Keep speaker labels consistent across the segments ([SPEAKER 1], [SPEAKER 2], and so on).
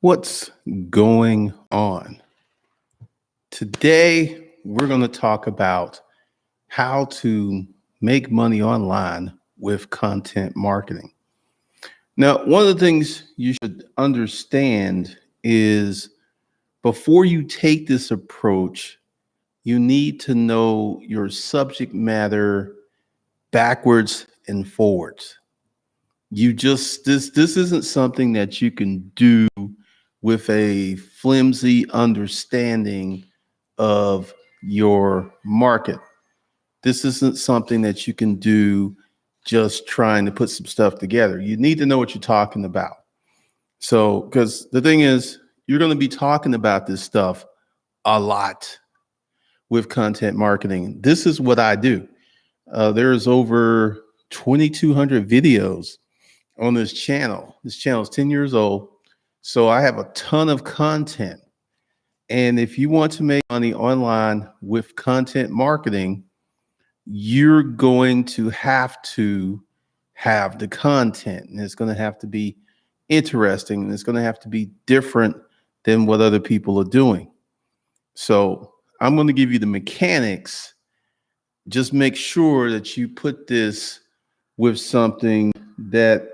[SPEAKER 1] What's going on? Today, we're going to talk about how to make money online with content marketing. Now, one of the things you should understand is before you take this approach, you need to know your subject matter backwards and forwards. This isn't something that you can do with a flimsy understanding of your market. This isn't something that you can do just trying to put some stuff together. You need to know what you're talking about. So, because the thing is, you're going to be talking about this stuff a lot with content marketing. This is what I do. There's over 2,200 videos on this channel. This channel is 10 years old. So I have a ton of content. And if you want to make money online with content marketing, you're going to have the content, and it's going to have to be interesting, and it's going to have to be different than what other people are doing. So I'm going to give you the mechanics. Just make sure that you put this with something that's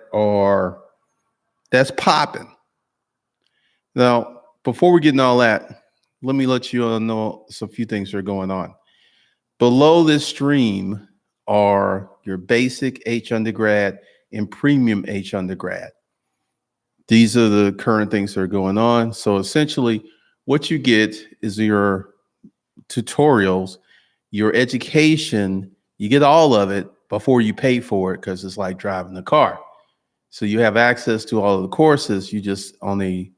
[SPEAKER 1] popping. Now, before we get into all that, let me let you all know a few things are going on. Below this stream are your basic H undergrad and premium H undergrad. These are the current things that are going on. So essentially, what you get is your tutorials, your education. You get all of it before you pay for it, because it's like driving a car. So you have access to all of the courses. You just on a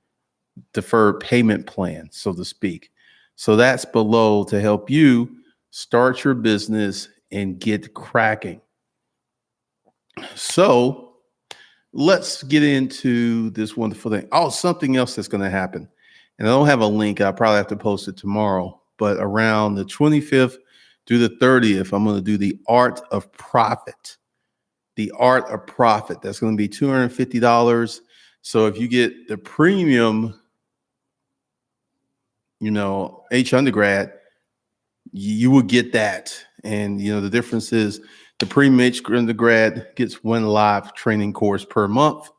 [SPEAKER 1] deferred payment plan, so to speak. So that's below to help you start your business and get cracking. So let's get into this wonderful thing. Oh, something else that's going to happen. And I don't have a link. I'll probably have to post it tomorrow. But around the 25th through the 30th, I'm going to do the Art of Profit. The Art of Profit. That's going to be $250. So if you get the premium, H undergrad, you will get that. And, the difference is the premium H undergrad gets one live training course per month.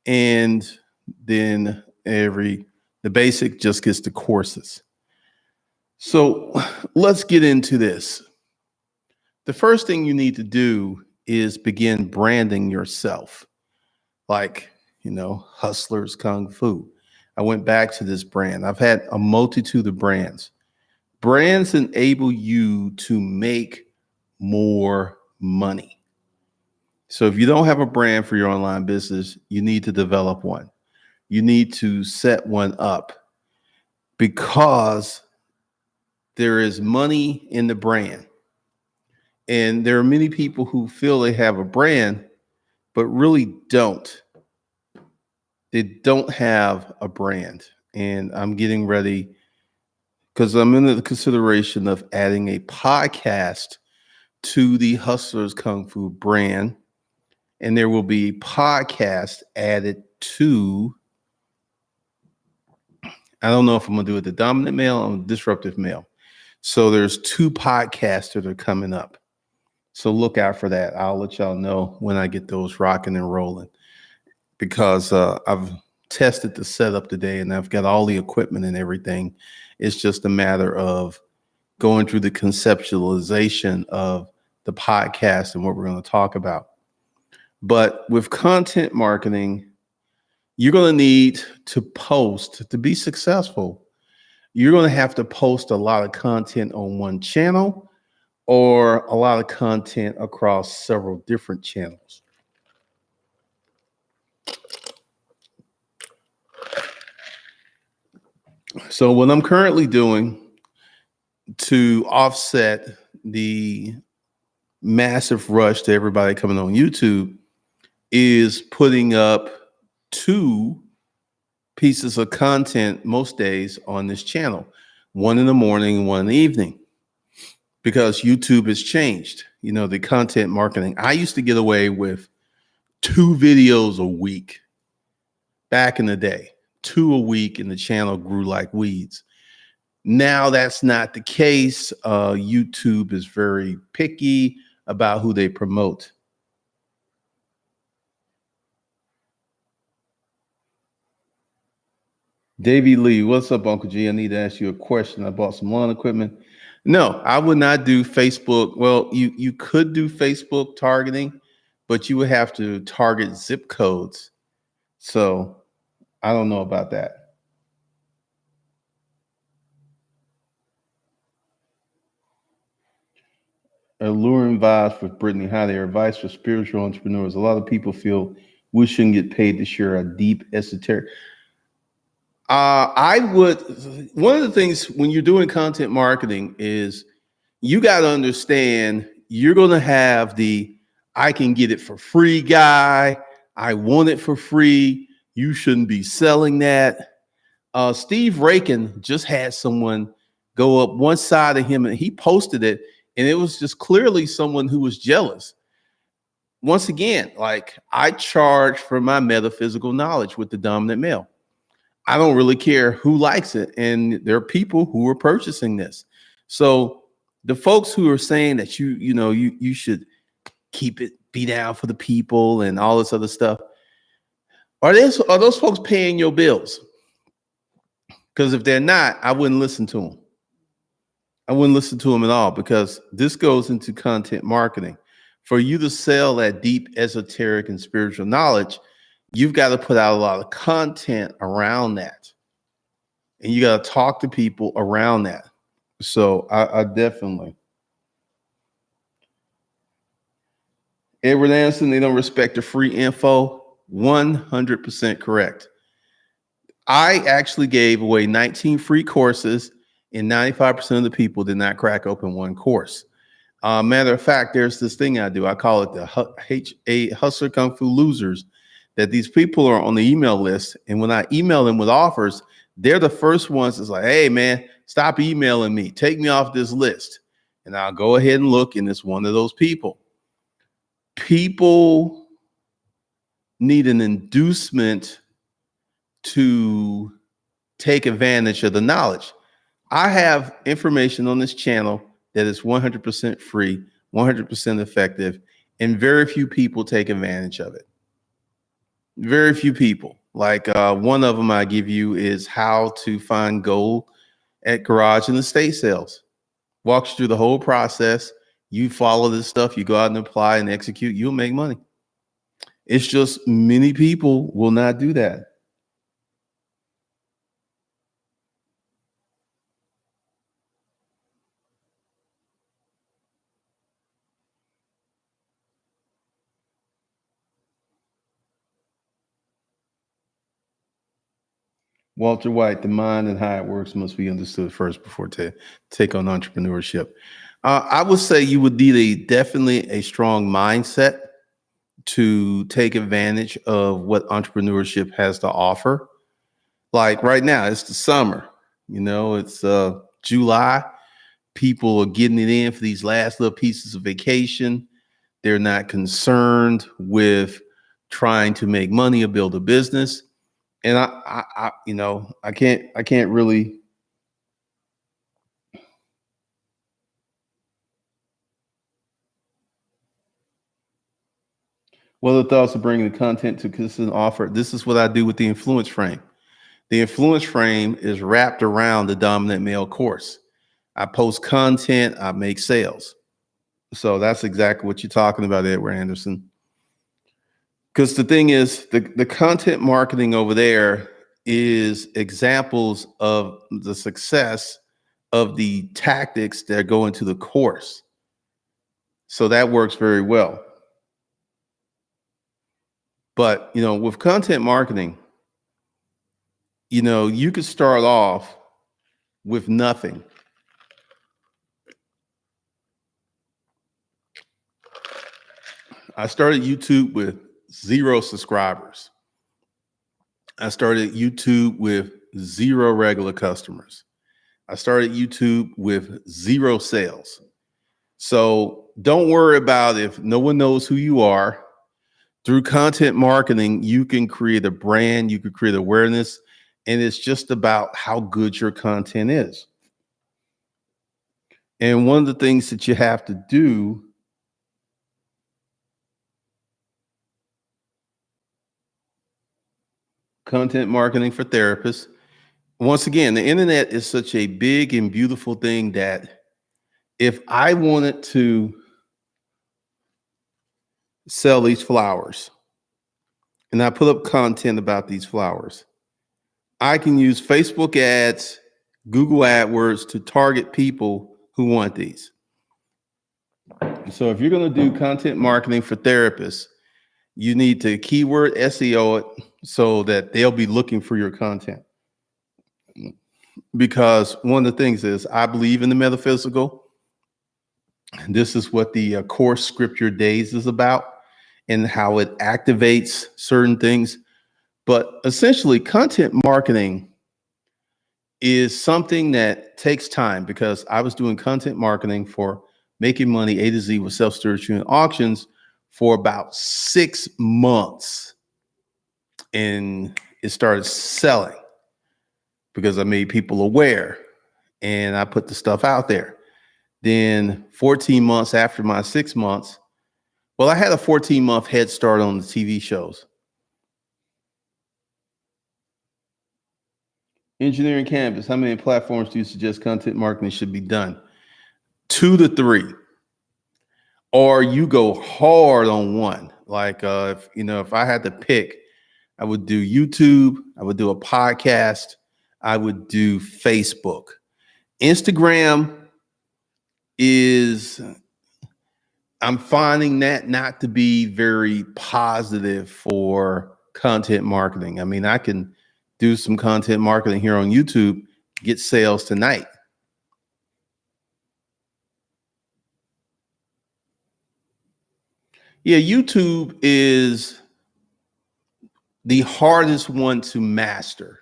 [SPEAKER 1] And then the basic just gets the courses. So let's get into this. The first thing you need to do is begin branding yourself. Like, Hustlers Kung Fu. I went back to this brand. I've had a multitude of brands. Brands enable you to make more money. So if you don't have a brand for your online business, you need to develop one. You need to set one up, because there is money in the brand. And there are many people who feel they have a brand, but really don't. They don't have a brand. And I'm getting ready, because I'm in the consideration of adding a podcast to the Hustlers Kung Fu brand. And there will be podcasts added to, I don't know if I'm going to do it the dominant male or disruptive male. So there's 2 podcasts that are coming up. So look out for that. I'll let y'all know when I get those rocking and rolling, because I've tested the setup today and I've got all the equipment and everything. It's just a matter of going through the conceptualization of the podcast and what we're going to talk about. But with content marketing, you're going to need to post to be successful. You're going to have to post a lot of content on one channel, or a lot of content across several different channels. So what I'm currently doing to offset the massive rush to everybody coming on YouTube is putting up 2 pieces of content most days on this channel, one in the morning, one in the evening, because YouTube has changed. The content marketing. I used to get away with 2 videos a week back in the day. 2 a week and the channel grew like weeds. Now that's not the case. YouTube is very picky about who they promote. Davey Lee, what's up, Uncle G? I need to ask you a question. I bought some lawn equipment. No, I would not do Facebook. Well, you could do Facebook targeting, but you would have to target zip codes. So I don't know about that. Alluring vibes with Brittany. Hi there. Advice for spiritual entrepreneurs. A lot of people feel we shouldn't get paid to share a deep esoteric. I would. One of the things when you're doing content marketing is you got to understand you're going to have the I can get it for free guy. I want it for free. You shouldn't be selling that. Steve Rakin just had someone go up one side of him and he posted it, and it was just clearly someone who was jealous. Once again, like I charge for my metaphysical knowledge with the dominant male. I don't really care who likes it. And there are people who are purchasing this. So the folks who are saying that you should keep it, be down for the people and all this other stuff, are those folks paying your bills? Because if they're not, I wouldn't listen to them. I wouldn't listen to them at all, because this goes into content marketing. For you to sell that deep esoteric and spiritual knowledge, you've got to put out a lot of content around that. And you got to talk to people around that. So I definitely. Edward Anderson, they don't respect the free info. 100% correct. I actually gave away 19 free courses, and 95% of the people did not crack open one course. Matter of fact, there's this thing I do. I call it the Hustler Kung Fu Losers, that these people are on the email list. And when I email them with offers, they're the first ones that's like, hey, man, stop emailing me. Take me off this list. And I'll go ahead and look, and it's one of those people. People need an inducement to take advantage of the knowledge. I have information on this channel that is 100% free, 100% effective, and very few people take advantage of it. Very few people. Like one of them I give you is how to find gold at garage and estate sales. Walks you through the whole process. You follow this stuff, you go out and apply and execute, you'll make money. It's just many people will not do that. Walter White, the mind and how it works must be understood first before take on entrepreneurship. I would say you would need definitely a strong mindset to take advantage of what entrepreneurship has to offer. Like right now, it's the summer, it's July. People are getting it in for these last little pieces of vacation. They're not concerned with trying to make money or build a business. And I can't really. What are the thoughts of bringing the content to consistent offer? This is what I do with the influence frame. The influence frame is wrapped around the dominant male course. I post content, I make sales. So that's exactly what you're talking about, Edward Anderson. Because the thing is, the content marketing over there is examples of the success of the tactics that go into the course. So that works very well. But, with content marketing, you could start off with nothing. I started YouTube with 0 subscribers. I started YouTube with 0 regular customers. I started YouTube with 0 sales. So don't worry about if no one knows who you are. Through content marketing, you can create a brand, you can create awareness, And it's just about how good your content is. And one of the things that you have to do, content marketing for therapists. Once again, the internet is such a big and beautiful thing that if I wanted to sell these flowers and I put up content about these flowers, I can use Facebook ads, Google AdWords to target people who want these. So if you're going to do content marketing for therapists, you need to keyword SEO it so that they'll be looking for your content. Because one of the things is I believe in the metaphysical. This is what the course Script Your Days is about and how it activates certain things. But essentially, content marketing is something that takes time, because I was doing content marketing for Making Money A to Z with Self-Storage Unit Auctions for about 6 months. And it started selling because I made people aware and I put the stuff out there. Then 14 months after my 6 months, well, I had a 14-month head start on the TV shows. Engineering Canvas, how many platforms do you suggest content marketing should be done? 2 to 3. Or you go hard on one. Like if I had to pick, I would do YouTube, I would do a podcast, I would do Facebook. Instagram is, I'm finding that not to be very positive for content marketing. I mean, I can do some content marketing here on YouTube, get sales tonight. Yeah, YouTube is the hardest one to master.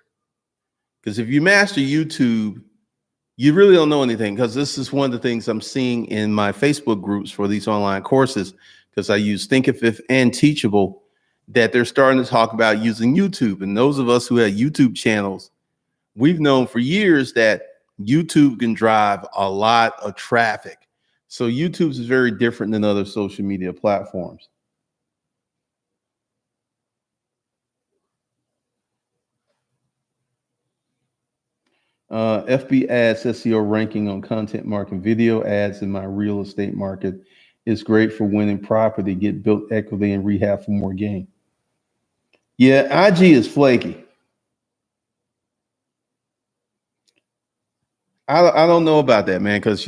[SPEAKER 1] Because if you master YouTube, you really don't know anything, because this is one of the things I'm seeing in my Facebook groups for these online courses, because I use Thinkific and Teachable, that they're starting to talk about using YouTube. And those of us who have YouTube channels, we've known for years that YouTube can drive a lot of traffic. So YouTube is very different than other social media platforms. FB ads SEO ranking on content marketing. Video ads in my real estate market is great for winning property, get built equity, and rehab for more gain. Yeah, IG is flaky. I don't know about that, man, because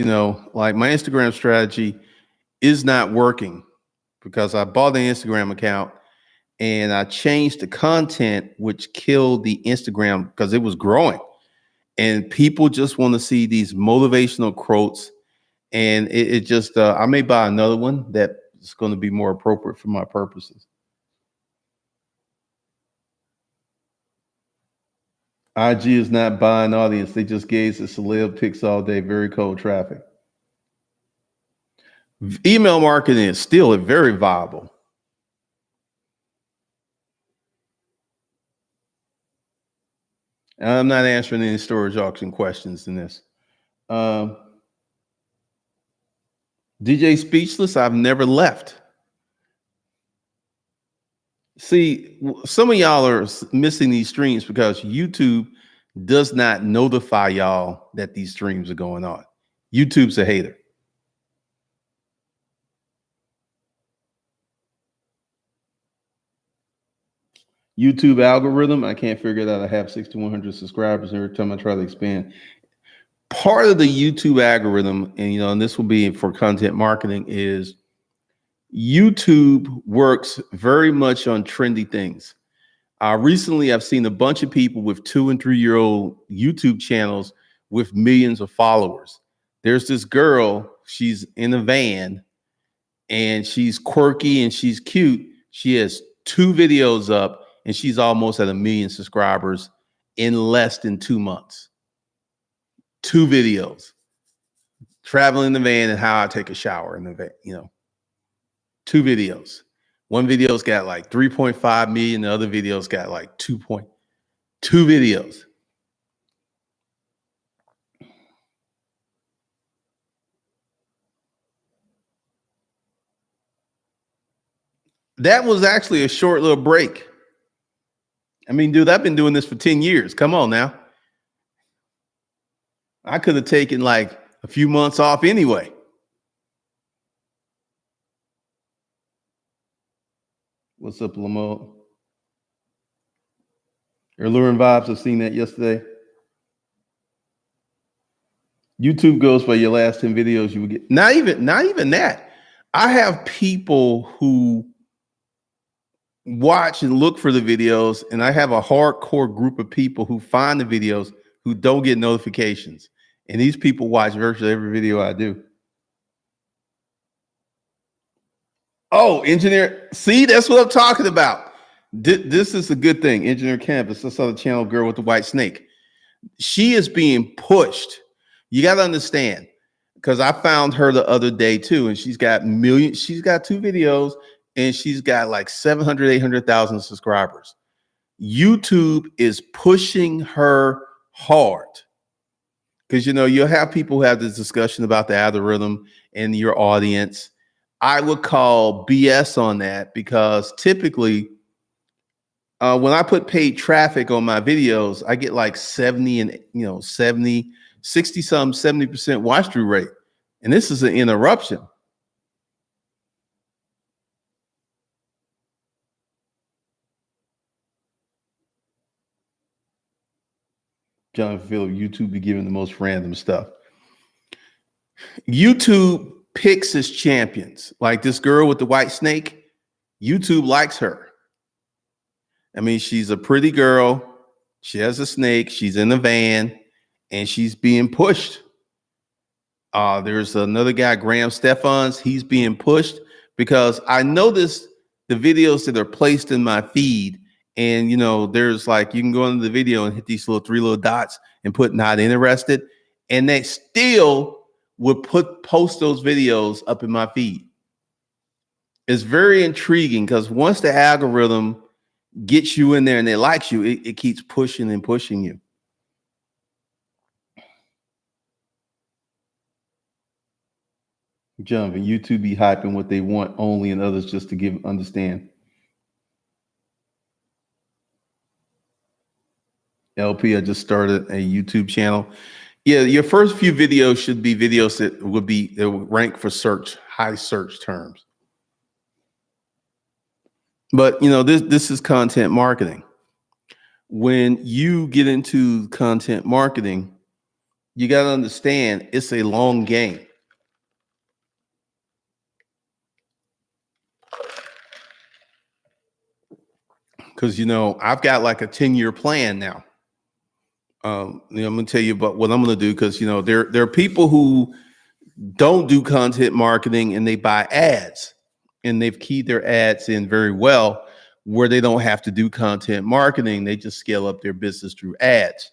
[SPEAKER 1] like my Instagram strategy is not working, because I bought an Instagram account and I changed the content, which killed the Instagram because it was growing. And people just want to see these motivational quotes. And it just, I may buy another one that's going to be more appropriate for my purposes. IG is not buying audience. They just gaze at celeb pics all day. Very cold traffic. Email marketing is still very viable. I'm not answering any storage auction questions in this. DJ Speechless, I've never left. See, some of y'all are missing these streams because YouTube does not notify y'all that these streams are going on. YouTube's a hater. YouTube algorithm, I can't figure it out. I have 6,100 subscribers every time I try to expand. Part of the YouTube algorithm, and this will be for content marketing, is YouTube works very much on trendy things. Recently, I've seen a bunch of people with 2- and 3-year-old YouTube channels with millions of followers. There's this girl, she's in a van and she's quirky and she's cute. She has 2 videos up and she's almost at 1 million subscribers in less than 2 months. 2 videos, traveling in the van and how I take a shower in the van, 2 videos. One video's got like 3.5 million. The other video's got like 2. 2 videos. That was actually a short little break. I mean, dude, I've been doing this for 10 years. Come on now. I could have taken like a few months off anyway. What's up, Lamo? Alluring Vibes, I've seen that yesterday. YouTube goes by your last 10 videos you would get. Not even that. I have people who watch and look for the videos, and I have a hardcore group of people who find the videos who don't get notifications. And these people watch virtually every video I do. Oh, engineer. See, that's what I'm talking about. This is a good thing. Engineer Campus. I saw the channel girl with the white snake. She is being pushed. You got to understand, because I found her the other day too, and she's got 2 videos, and she's got like 700, 800,000 subscribers. YouTube is pushing her hard. Because, you'll have people who have this discussion about the algorithm and your audience. I would call BS on that, because typically when I put paid traffic on my videos, I get like 70% watch through rate. And this is an interruption. John Phillip, YouTube be giving the most random stuff. YouTube picks its champions. Like this girl with the white snake, YouTube likes her. I mean, she's a pretty girl. She has a snake. She's in a van, and she's being pushed. There's another guy, Graham Stephans. He's being pushed because I noticed the videos that are placed in my feed. And, there's like, you can go into the video and hit these 3 little dots and put not interested. And they still would post those videos up in my feed. It's very intriguing, because once the algorithm gets you in there and it likes you, it keeps pushing and pushing you. Jump, and YouTube be hyping what they want only, and others just to understand. LP, I just started a YouTube channel. Yeah, your first few videos should be videos that would rank for high search terms. But this is content marketing. When you get into content marketing, you got to understand it's a long game. Because I've got like a 10-year plan now. I'm gonna tell you about what I'm gonna do, because there are people who don't do content marketing and they buy ads, and they've keyed their ads in very well where they don't have to do content marketing. They just scale up their business through ads,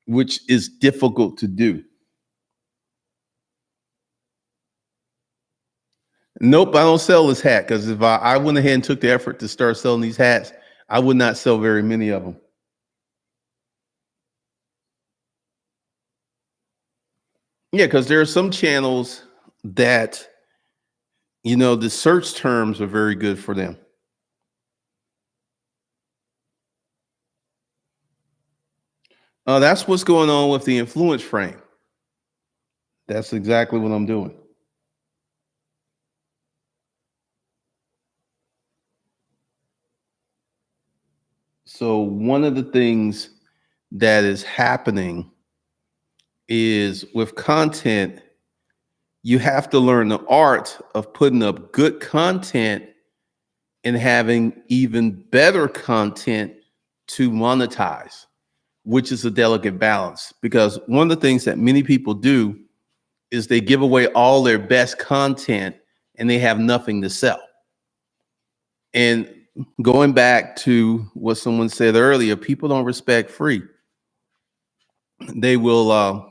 [SPEAKER 1] which is difficult to do. Nope, I don't sell this hat, because if I went ahead and took the effort to start selling these hats, I would not sell very many of them. Yeah, because there are some channels that, the search terms are very good for them. That's what's going on with the influence frame. That's exactly what I'm doing. So one of the things that is happening is with content, you have to learn the art of putting up good content and having even better content to monetize, which is a delicate balance. Because one of the things that many people do is they give away all their best content and they have nothing to sell. And going back to what someone said earlier, people don't respect free. They will,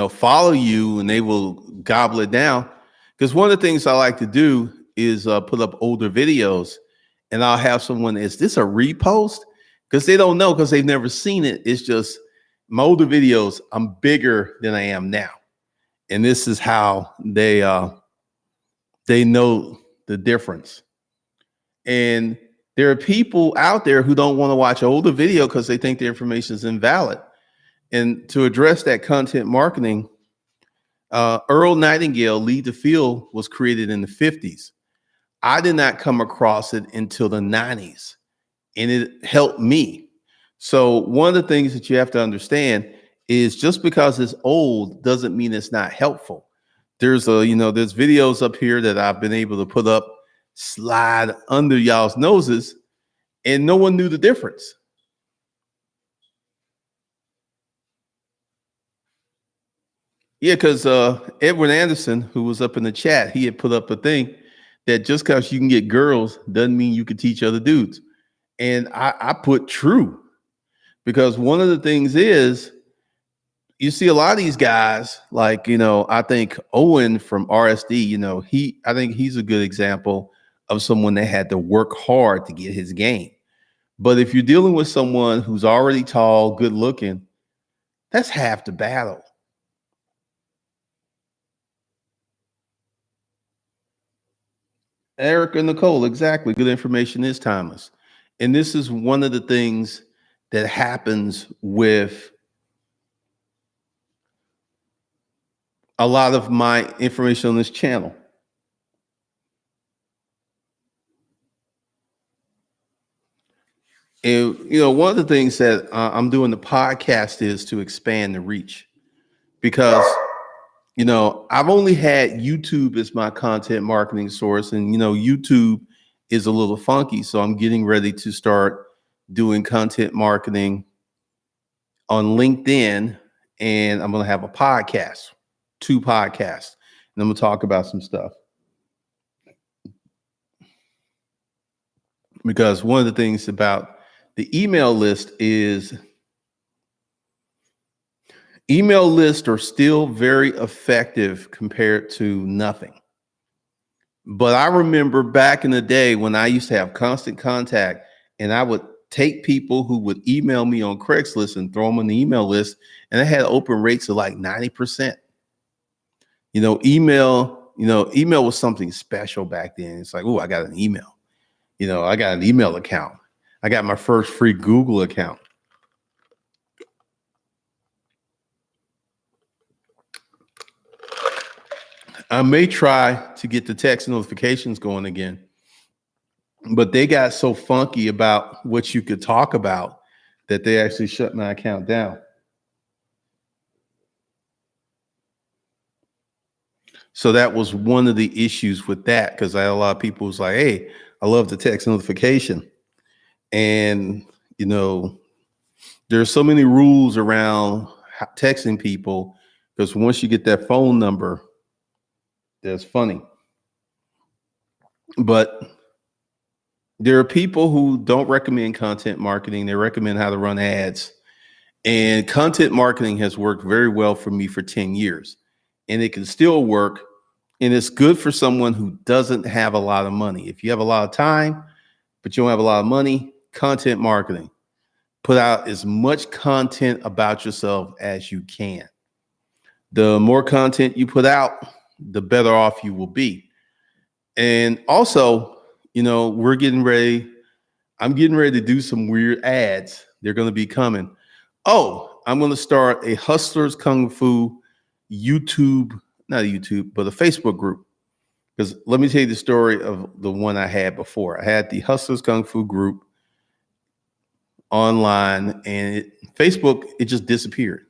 [SPEAKER 1] follow you, and they will gobble it down. Because one of the things I like to do is put up older videos, and I'll have someone, is this a repost? because they don't know because they've never seen it. It's just my older videos, I'm bigger than I am now. And this is how they know the difference. And there are people out there who don't want to watch an older video because they think the information is invalid. And to address that content marketing, Earl Nightingale Lead the Field was created in the 50s. I did not come across it until the 90s, and it helped me. So one of the things that you have to understand is just because it's old doesn't mean it's not helpful. There's there's videos up here that I've been able to put up, slide under y'all's noses, and no one knew the difference. Yeah, because Edward Anderson, who was up in the chat, he had put up a thing that just because you can get girls doesn't mean you can teach other dudes. And I put true, because one of the things is you see a lot of these guys, like, I think Owen from RSD, I think he's a good example of someone that had to work hard to get his game. But if you're dealing with someone who's already tall, good looking, that's half the battle. Eric and Nicole, exactly. Good information is timeless. And this is one of the things that happens with a lot of my information on this channel. And, one of the things that I'm doing the podcast is to expand the reach, because, I've only had YouTube as my content marketing source, and, YouTube is a little funky. So I'm getting ready to start doing content marketing on LinkedIn, and I'm going to have a podcast, 2 podcasts, and I'm going to talk about some stuff. Because one of the things about the email list is email lists are still very effective compared to nothing. But I remember back in the day when I used to have constant contact, and I would take people who would email me on Craigslist and throw them on the email list, and I had open rates of like 90%. Email was something special back then. It's like, oh, I got an email. I got an email account. I got my first free Google account. I may try to get the text notifications going again, but they got so funky about what you could talk about that they actually shut my account down. So that was one of the issues with that, because I had a lot of people who's like, hey, I love the text notification. And, there's so many rules around texting people, because once you get that phone number, that's funny. But there are people who don't recommend content marketing. They recommend how to run ads. And content marketing has worked very well for me for 10 years. And it can still work. And it's good for someone who doesn't have a lot of money. If you have a lot of time, but you don't have a lot of money, content marketing. Put out as much content about yourself as you can. The more content you put out, the better off you will be. And also, I'm getting ready to do some weird ads. They're going to be coming. Oh, I'm going to start a Hustlers Kung Fu not YouTube, but a Facebook group. Because let me tell you the story of the one I had before. I had the Hustlers Kung Fu group online, and Facebook, it just disappeared.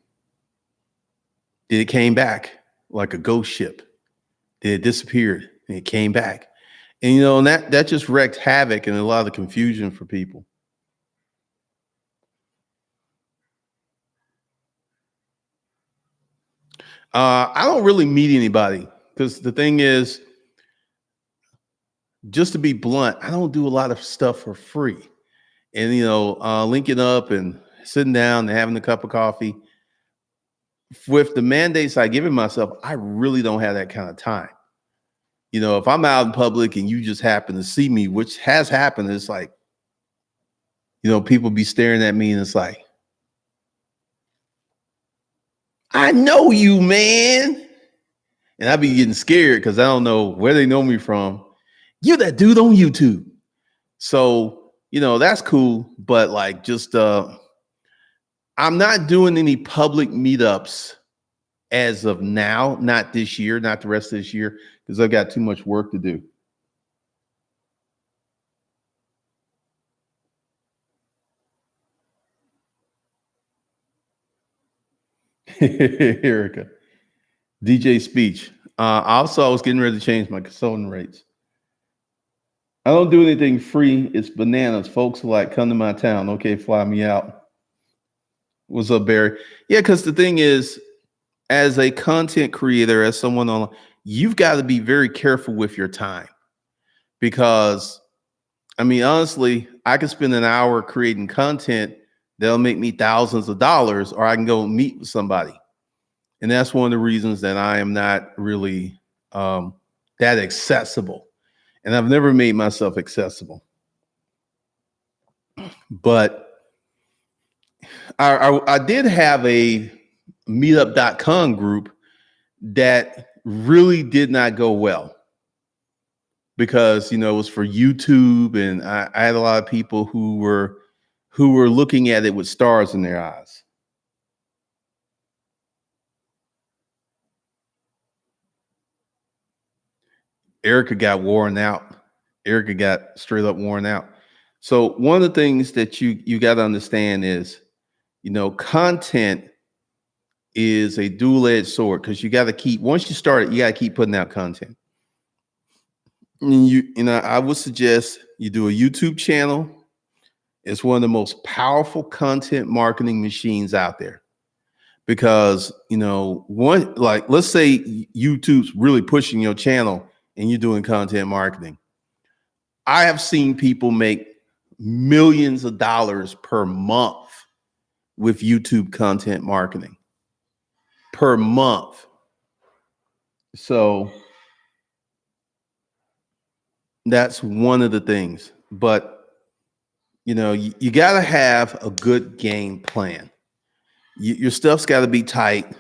[SPEAKER 1] Then it came back like a ghost ship. Then it disappeared and it came back. And that just wreaked havoc and a lot of confusion for people. I don't really meet anybody, because the thing is, just to be blunt, I don't do a lot of stuff for free. And, linking up and sitting down and having a cup of coffee, with the mandates I give myself, I really don't have that kind of time. If I'm out in public and you just happen to see me, which has happened, it's like, People be staring at me and it's like, I know you, man. And I be getting scared because I don't know where they know me from. You that dude on YouTube. So, that's cool. But like just I'm not doing any public meetups as of now, not this year, not the rest of this year, because I've got too much work to do. Erica, DJ Speech. Also, I was getting ready to change my consulting rates. I don't do anything free. It's bananas. Folks are like, come to my town. Okay, fly me out. What's up, Barry? Yeah, because the thing is, as a content creator, as someone on, you've got to be very careful with your time because, I mean, honestly, I could spend an hour creating content that'll make me thousands of dollars, or I can go meet with somebody. And that's one of the reasons that I am not really that accessible. And I've never made myself accessible. But I did have a meetup.com group that really did not go well because, it was for YouTube. And I had a lot of people who were looking at it with stars in their eyes. Erica got worn out. Erica got straight up worn out. So one of the things that you got to understand is, content is a dual-edged sword because you got to keep, once you start it, you got to keep putting out content. And I would suggest you do a YouTube channel. It's one of the most powerful content marketing machines out there because, let's say YouTube's really pushing your channel and you're doing content marketing. I have seen people make millions of dollars per month with YouTube content marketing per month. So that's one of the things. But, you got to have a good game plan. Your stuff's got to be tight.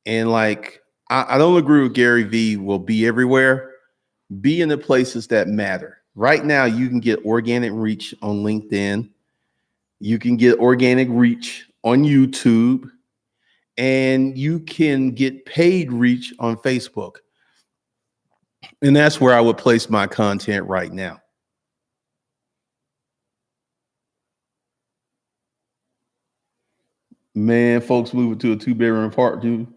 [SPEAKER 1] And like, I don't agree with Gary Vee will be everywhere. Be in the places that matter. Right now, you can get organic reach on LinkedIn. You can get organic reach on YouTube. And you can get paid reach on Facebook. And that's where I would place my content right now. Man, folks moving to a 2-bedroom apartment.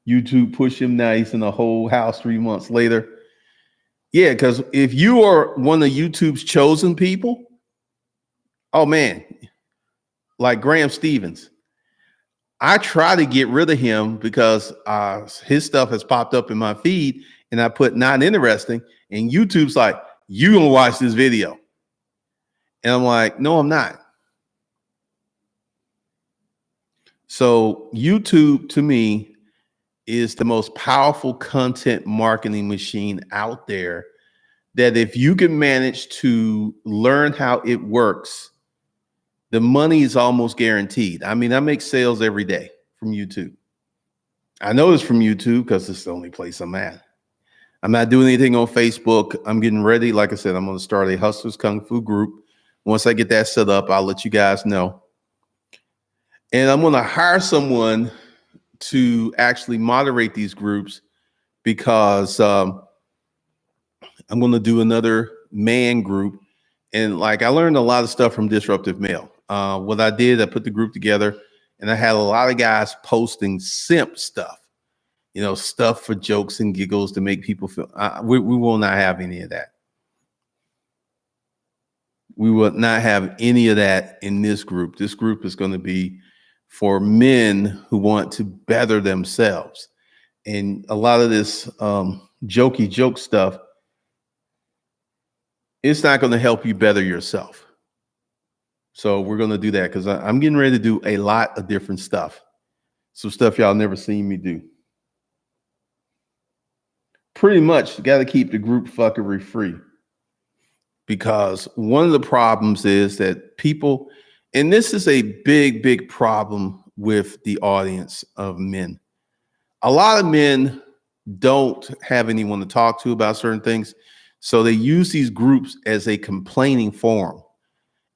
[SPEAKER 1] YouTube push him. Now he's in a whole house 3 months later. Yeah, because if you are one of YouTube's chosen people, oh man, like Graham Stevens, I try to get rid of him because his stuff has popped up in my feed and I put not interesting. And YouTube's like, you gonna watch this video. And I'm like, no, I'm not. So YouTube to me is the most powerful content marketing machine out there that if you can manage to learn how it works, the money is almost guaranteed. I mean, I make sales every day from YouTube. I know it's from YouTube because it's the only place I'm at. I'm not doing anything on Facebook. I'm getting ready. Like I said, I'm going to start a Hustlers Kung Fu group. Once I get that set up, I'll let you guys know. And I'm going to hire someone to actually moderate these groups because I'm going to do another man group. And like I learned a lot of stuff from Disruptive Mail. What I did, I put the group together and I had a lot of guys posting simp stuff, stuff for jokes and giggles to make people feel. We will not have any of that. We will not have any of that in this group. This group is going to be for men who want to better themselves. And a lot of this jokey joke stuff, it's not going to help you better yourself. So we're going to do that because I'm getting ready to do a lot of different stuff. Some stuff y'all never seen me do. Pretty much got to keep the group fuckery free. Because one of the problems is that people, And this is a big, big problem with the audience of men. A lot of men don't have anyone to talk to about certain things. So they use these groups as a complaining forum.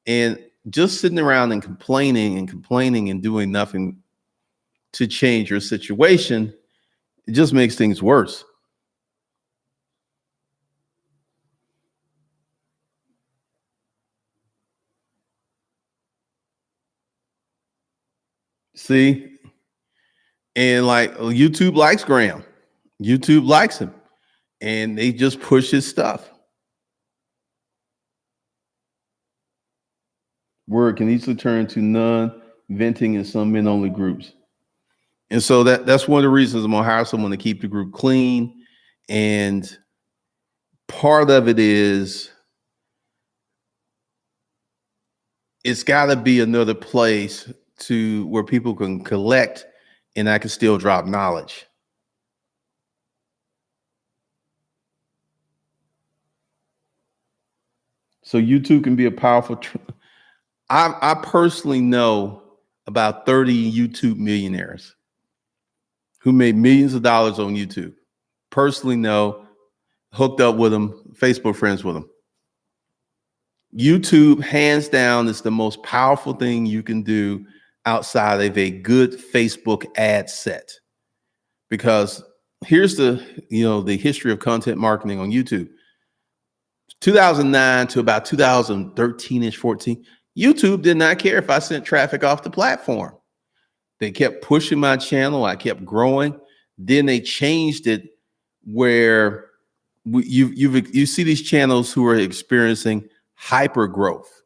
[SPEAKER 1] And just sitting around and complaining and doing nothing to change your situation, it just makes things worse. See? And like YouTube likes Graham. YouTube likes him. And they just push his stuff. Word can easily turn to non-venting in some men-only groups. And so that's one of the reasons I'm gonna hire someone to keep the group clean. And part of it is it's got to be another place to where people can collect and I can still drop knowledge. So YouTube can be a powerful. I personally know about 30 YouTube millionaires who made millions of dollars on YouTube. Personally know, hooked up with them, Facebook friends with them. YouTube, hands down, is the most powerful thing you can do outside of a good Facebook ad set. Because here's the history of content marketing on YouTube. 2009 to about 2013-ish, 14, YouTube did not care if I sent traffic off the platform. They kept pushing my channel. I kept growing. Then they changed it where you see these channels who are experiencing hyper growth,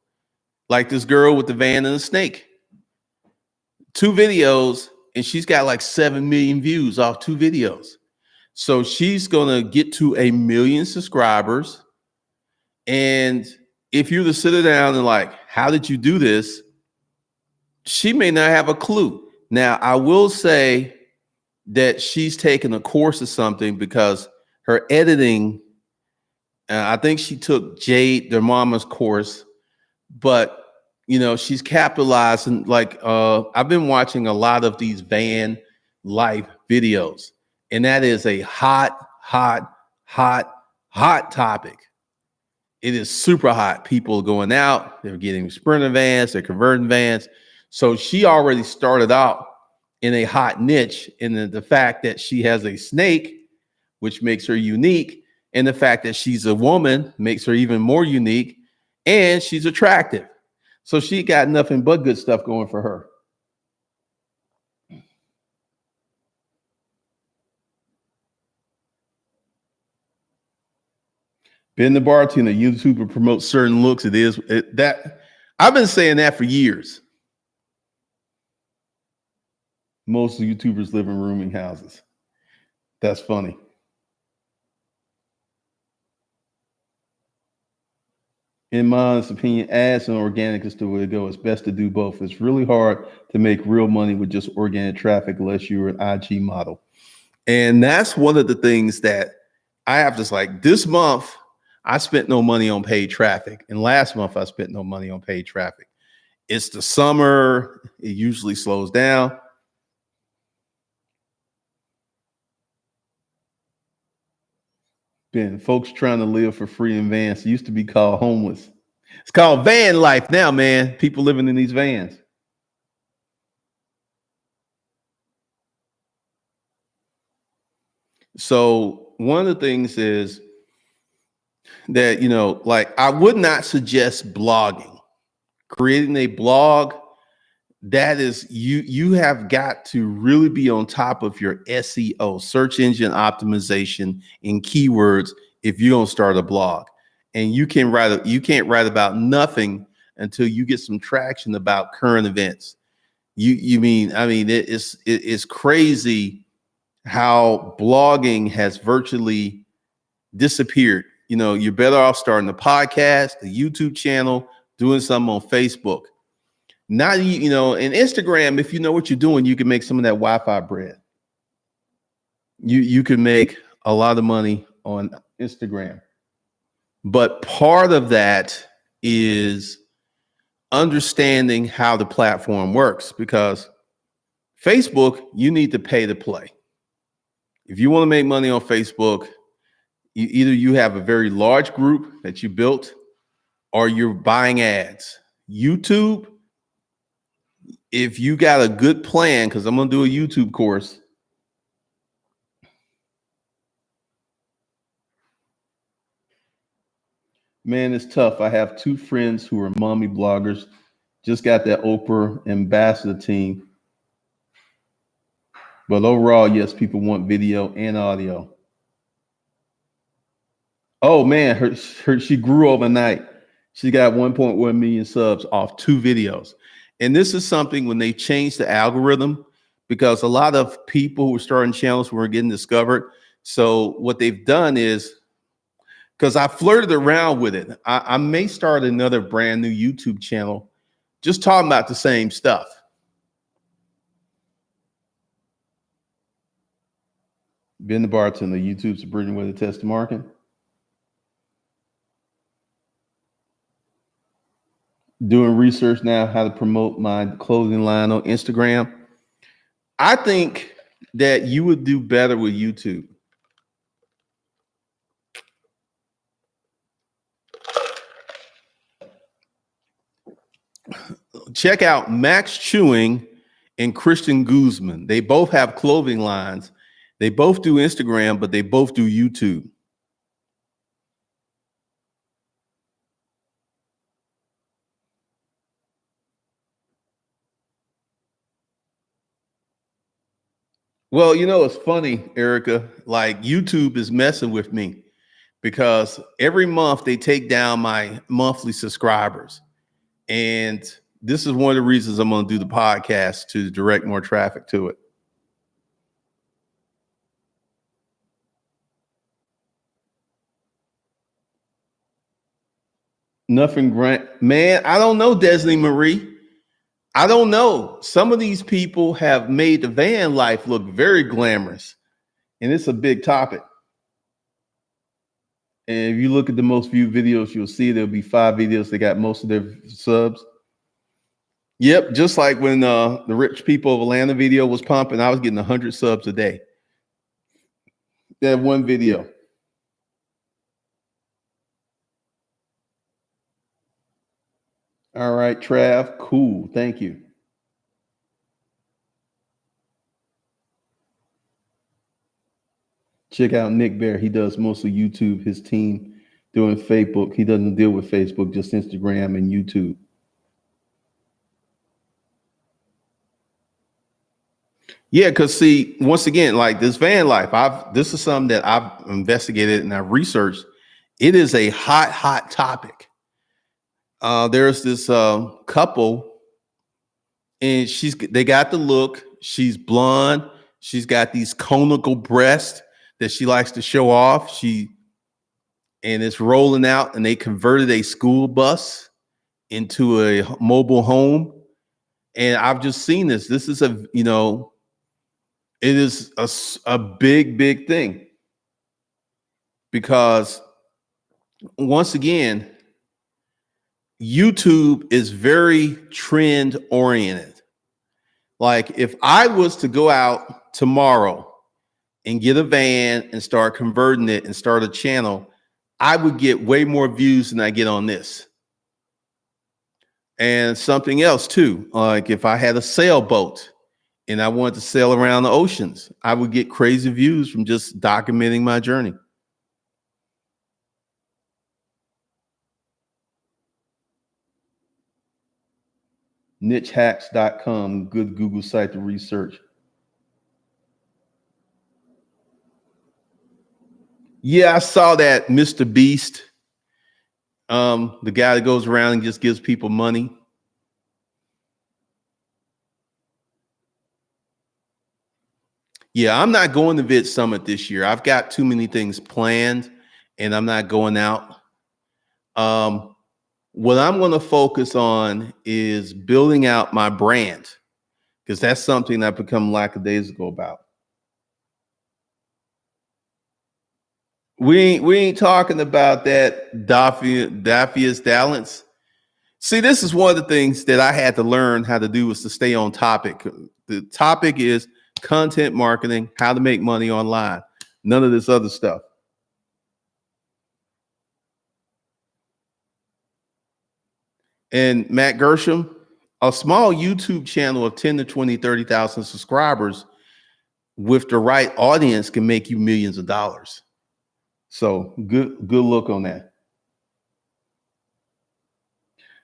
[SPEAKER 1] like this girl with the van and the snake. 2 videos, and she's got like 7 million views off 2 videos. So she's gonna get to 1 million subscribers. And if you were to sit her down and like, how did you do this? She may not have a clue. Now, I will say that she's taken a course or something because her editing, I think she took Jade, their mama's course, but she's capitalizing. Like I've been watching a lot of these van life videos, and that is a hot topic. It is super hot. People are going out, they're getting Sprinter vans, they're converting vans. So she already started out in a hot niche, in the fact that she has a snake, which makes her unique, and the fact that she's a woman makes her even more unique, and she's attractive. So she got nothing but good stuff going for her. Ben the bartender, YouTuber promotes certain looks. That I've been saying that for years. Most YouTubers live in rooming houses. That's funny. In my honest opinion, ads and organic is the way to go. It's best to do both. It's really hard to make real money with just organic traffic unless you're an IG model. And that's one of the things that I have just like this month, I spent no money on paid traffic. And last month, I spent no money on paid traffic. It's the summer. It usually slows down. Ben, folks trying to live for free in vans. It used to be called homeless. It's called van life now, man. People living in these vans. So one of the things is that, like I would not suggest blogging. Creating a blog, that is, you have got to really be on top of your SEO, search engine optimization, and keywords if you're gonna start a blog. And you can't write about nothing until you get some traction about current events. It's crazy how blogging has virtually disappeared. You're better off starting a podcast, a YouTube channel, doing something on Facebook. Now, in Instagram, if you know what you're doing, you can make some of that Wi-Fi bread. You can make a lot of money on Instagram. But part of that is understanding how the platform works, because Facebook, you need to pay to play. If you want to make money on Facebook, either you have a very large group that you built or you're buying ads. YouTube, if you got a good plan, because I'm going to do a YouTube course. Man, it's tough. I have two friends who are mommy bloggers, just got that Oprah ambassador team. But overall, yes, people want video and audio. Oh man, she grew overnight. She got 1.1 million subs off 2 videos. And this is something when they changed the algorithm, because a lot of people who were starting channels were getting discovered. So what they've done is, because I flirted around with it, I may start another brand new YouTube channel just talking about the same stuff. Ben the bartender, YouTube's a brilliant way to test the market. Doing research now how to promote my clothing line on Instagram. I think that you would do better with YouTube. Check out Max Chewing and Christian Guzman. They both have clothing lines. They both do Instagram, but they both do YouTube. Well, you know, it's funny, Erica, like YouTube is messing with me because every month they take down my monthly subscribers. And this is one of the reasons I'm going to do the podcast, to direct more traffic to it. Nothing grant, man. I don't know, Desney Marie. I don't know. Some of these people have made the van life look very glamorous, and it's a big topic. And if you look at the most viewed videos, you'll see there'll be 5 videos that got most of their subs. Yep, just like when the Rich People of Atlanta video was pumping, I was getting 100 subs a day. That one video. All right, Trav, cool. Thank you. Check out Nick Bear. He does mostly YouTube. His team doing Facebook. He doesn't deal with Facebook, just Instagram and YouTube. Yeah, because see, once again, like this van life, this is something that I've investigated and I've researched. It is a hot topic. There's this couple, and they got the look. She's blonde. She's got these conical breasts that she likes to show off. And it's rolling out, and they converted a school bus into a mobile home. And I've just seen this. This is it is a big thing, because once again, YouTube is very trend oriented. Like if I was to go out tomorrow and get a van and start converting it and start a channel, I would get way more views than I get on this. And something else too, like if I had a sailboat and I wanted to sail around the oceans, I would get crazy views from just documenting my journey. Nichehacks.com, good Google site to research. Yeah, I saw that Mr. Beast, the guy that goes around and just gives people money. Yeah, I'm not going to Vid Summit this year. I've got too many things planned, and I'm not going out. What I'm going to focus on is building out my brand, because that's something I've become lackadaisical about. We ain't talking about that Daphius Dalence. See, this is one of the things that I had to learn how to do was to stay on topic. The topic is content marketing, how to make money online. None of this other stuff. And Matt Gershom, a small YouTube channel of 10 to 20, 30,000 subscribers with the right audience can make you millions of dollars. So good look on that.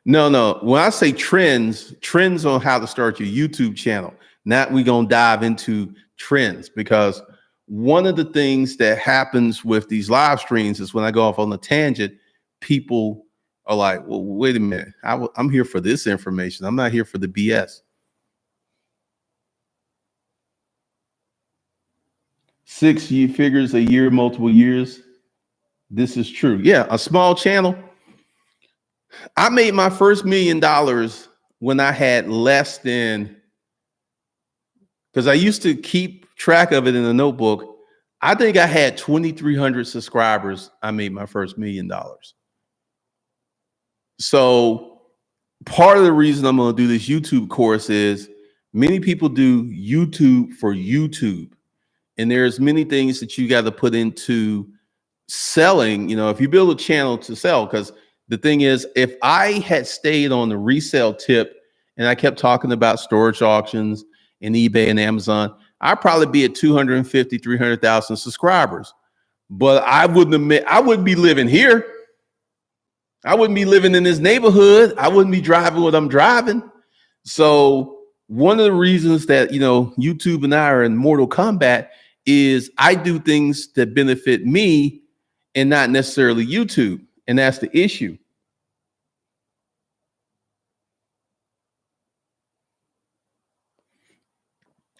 [SPEAKER 1] No. When I say trends on how to start your YouTube channel. Now we're gonna dive into trends because one of the things that happens with these live streams is when I go off on a tangent, people are like, "Well, wait a minute, I'm here for this information. I'm not here for the BS." 6 figures a year, multiple years. This is true. Yeah, a small channel. I made my first $1 million when I had less than, because I used to keep track of it in a notebook. I think I had 2,300 subscribers. I made my first $1 million. So part of the reason I'm going to do this YouTube course is many people do YouTube for YouTube. And there's many things that you got to put into selling. If you build a channel to sell, because the thing is, if I had stayed on the resale tip and I kept talking about storage auctions and eBay and Amazon, I'd probably be at 250, 300,000 subscribers. But I wouldn't be living here. I wouldn't be living in this neighborhood. I wouldn't be driving what I'm driving. So one of the reasons that, YouTube and I are in mortal combat is I do things that benefit me and not necessarily YouTube. And that's the issue.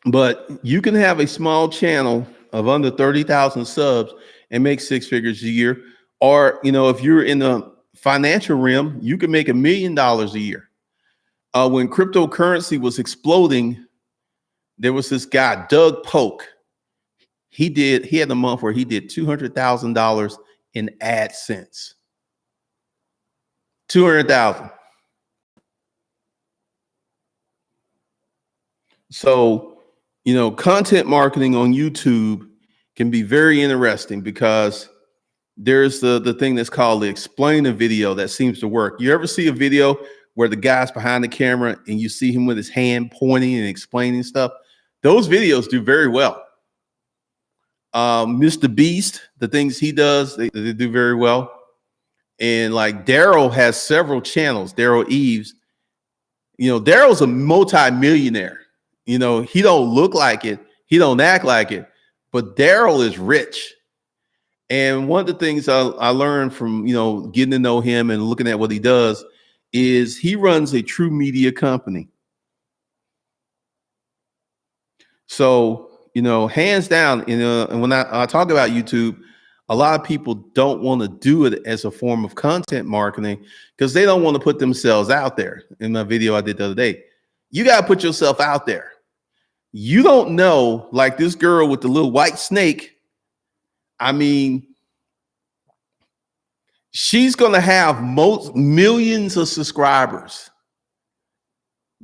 [SPEAKER 1] But you can have a small channel of under 30,000 subs and make 6 figures a year. Or, if you're in the financial realm, you can make $1 million a year. When cryptocurrency was exploding, there was this guy, Doug Polk. He had a month where he did $200,000 in AdSense. 200,000. So, content marketing on YouTube can be very interesting because there's the thing that's called the explainer video that seems to work. You ever see a video where the guy's behind the camera and you see him with his hand pointing and explaining stuff? Those videos do very well. Mr. Beast, the things he does, they do very well. And like Daryl has several channels, Daryl Eves. Daryl's a multi-millionaire. He don't look like it. He don't act like it. But Daryl is rich. And one of the things I learned from, getting to know him and looking at what he does is he runs a true media company. So, hands down, and when I talk about YouTube, a lot of people don't want to do it as a form of content marketing because they don't want to put themselves out there. In my video I did the other day, you got to put yourself out there. You don't know, like this girl with the little white snake. I mean, she's going to have millions of subscribers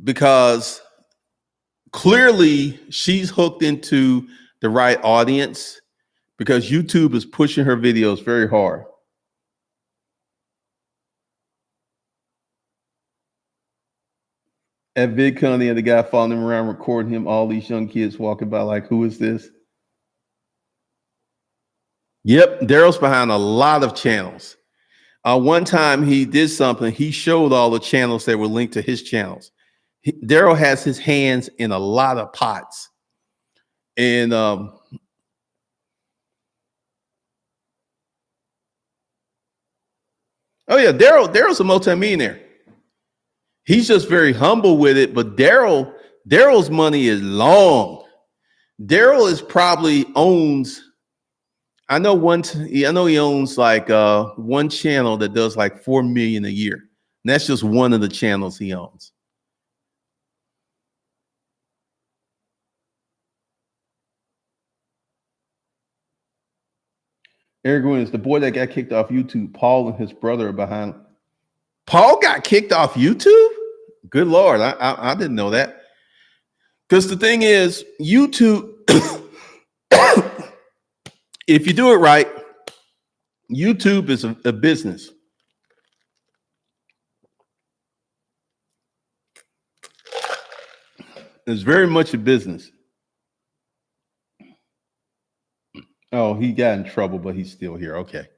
[SPEAKER 1] because clearly she's hooked into the right audience because YouTube is pushing her videos very hard. At VidCon, the other guy following him around, recording him, all these young kids walking by like, who is this? Yep, Daryl's behind a lot of channels. One time he did something, he showed all the channels that were linked to his channels. Daryl has his hands in a lot of pots. And oh yeah, Daryl's a multimillionaire. He's just very humble with it, but Daryl's money is long. Daryl is probably owns, I know he owns like one channel that does like 4 million a year. And that's just one of the channels he owns. Eric Williams, the boy that got kicked off YouTube, Paul and his brother are behind. Paul got kicked off YouTube? Good Lord, I didn't know that. Because the thing is, YouTube, if you do it right, YouTube is a business. It's very much a business. Oh, he got in trouble, but he's still here. Okay.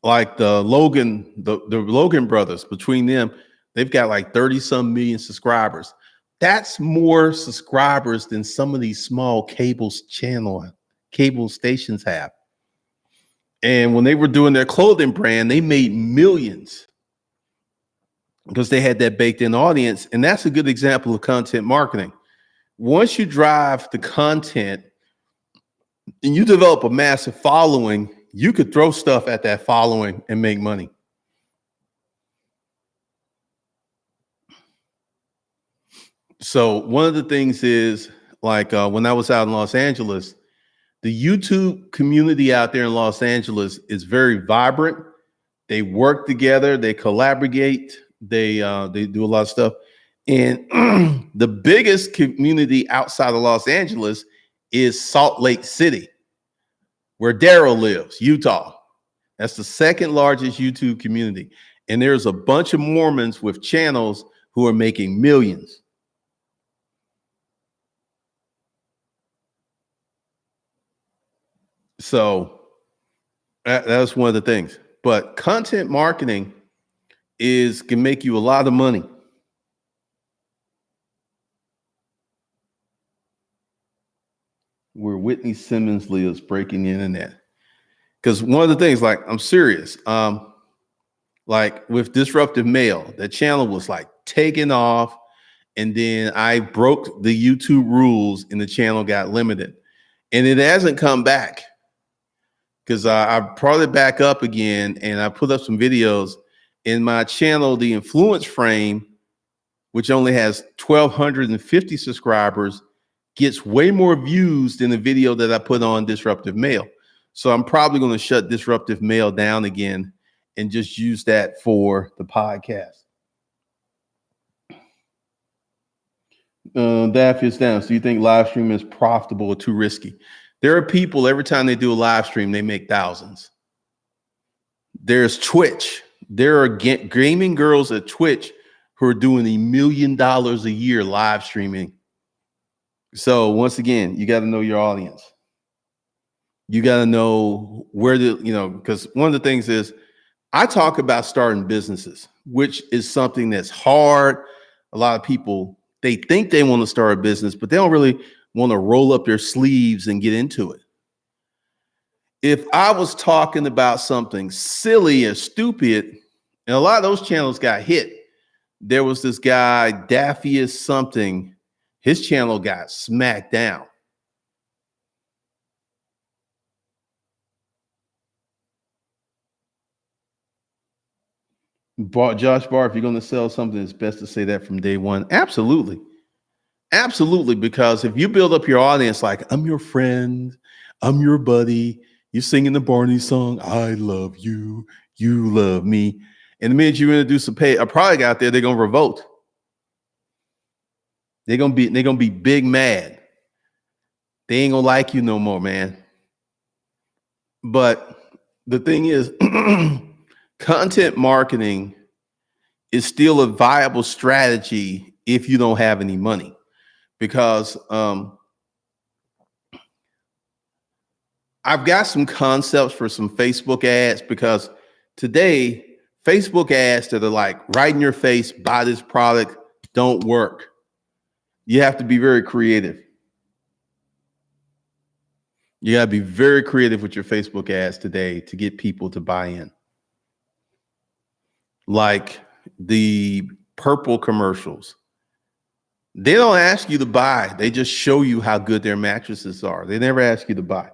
[SPEAKER 1] Like the Logan brothers, between them, they've got like 30 some million subscribers. That's more subscribers than some of these small cable stations have. And when they were doing their clothing brand, they made millions because they had that baked in audience. And that's a good example of content marketing. Once you drive the content and you develop a massive following, you could throw stuff at that following and make money. So one of the things is, like, when I was out in Los Angeles, the YouTube community out there in Los Angeles is very vibrant. They work together, they collaborate, they do a lot of stuff. And the biggest community outside of Los Angeles is Salt Lake City, where Daryl lives, Utah. That's the second largest YouTube community. And there's a bunch of Mormons with channels who are making millions. So that's one of the things. But content marketing can make you a lot of money. Where Whitney Simmons lives, breaking the internet. Because one of the things, like, I'm serious. Like with Disruptive Mail, that channel was like taking off. And then I broke the YouTube rules and the channel got limited. And it hasn't come back. Because I brought it back up again and I put up some videos in my channel. The Influence Frame, which only has 1,250 subscribers, gets way more views than the video that I put on Disruptive Mail. So I'm probably going to shut Disruptive Mail down again and just use that for the podcast. Daffy is down. So you think live stream is profitable or too risky? There are people, every time they do a live stream, they make thousands. There's Twitch. There are gaming girls at Twitch who are doing $1 million a year live streaming. So once again, you got to know your audience. You got to know where because one of the things is I talk about starting businesses, which is something that's hard. A lot of people, they think they want to start a business, but they don't really want to roll up their sleeves and get into it. If I was talking about something silly or stupid, and a lot of those channels got hit. There was this guy, Daffius something, his channel got smacked down. Josh Barr, if you're going to sell something, it's best to say that from day one. Absolutely. Absolutely. Because if you build up your audience, like, I'm your friend, I'm your buddy, you're singing the Barney song, I love you, you love me. And the minute you introduce a product out there, they're going to revolt. They're going to be big mad. They ain't going to like you no more, man. But the thing is, content marketing is still a viable strategy if you don't have any money, because I've got some concepts for some Facebook ads, because today Facebook ads that are like right in your face, buy this product, don't work. You have to be very creative. You got to be very creative with your Facebook ads today to get people to buy in. Like the Purple commercials. They don't ask you to buy. They just show you how good their mattresses are. They never ask you to buy.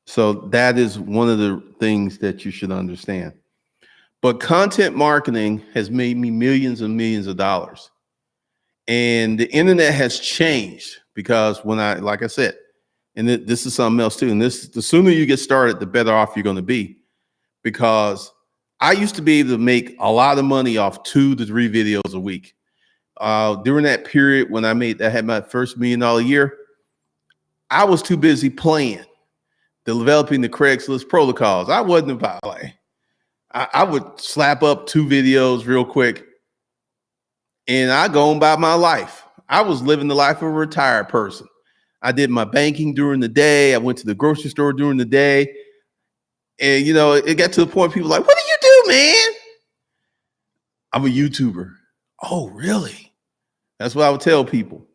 [SPEAKER 1] So that is one of the things that you should understand. But content marketing has made me millions and millions of dollars. And the internet has changed, because like I said, and this is something else too. And the sooner you get started, the better off you're going to be. because I used to be able to make a lot of money off 2 to 3 videos a week. During that period when I had my first $1 million year, I was too busy playing, developing the Craigslist protocols. I wasn't about like, I would slap up 2 videos real quick and I go on about my life. I was living the life of a retired person. I did my banking during the day. I went to the grocery store during the day. And, it got to the point people were like, what do you do, man? I'm a YouTuber. Oh, really? That's what I would tell people.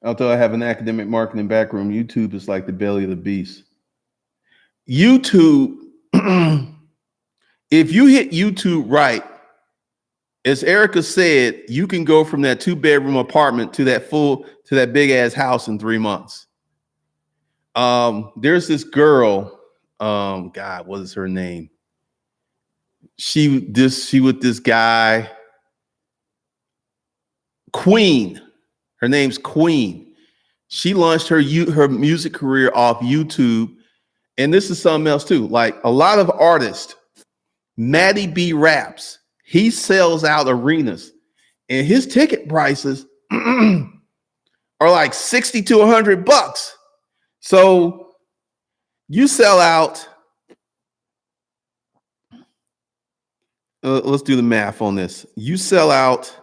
[SPEAKER 1] Although I have an academic marketing background, YouTube is like the belly of the beast. YouTube, if you hit YouTube right, as Erica said, you can go from that 2-bedroom apartment to that big ass house in 3 months. There's this girl, God, what is her name? She with this guy, Queen. Her name's Queen. She launched her music career off YouTube. And this is something else too. Like a lot of artists, Matty B Raps, he sells out arenas and his ticket prices are like 60 to $100. So you sell out. Let's do the math on this. You sell out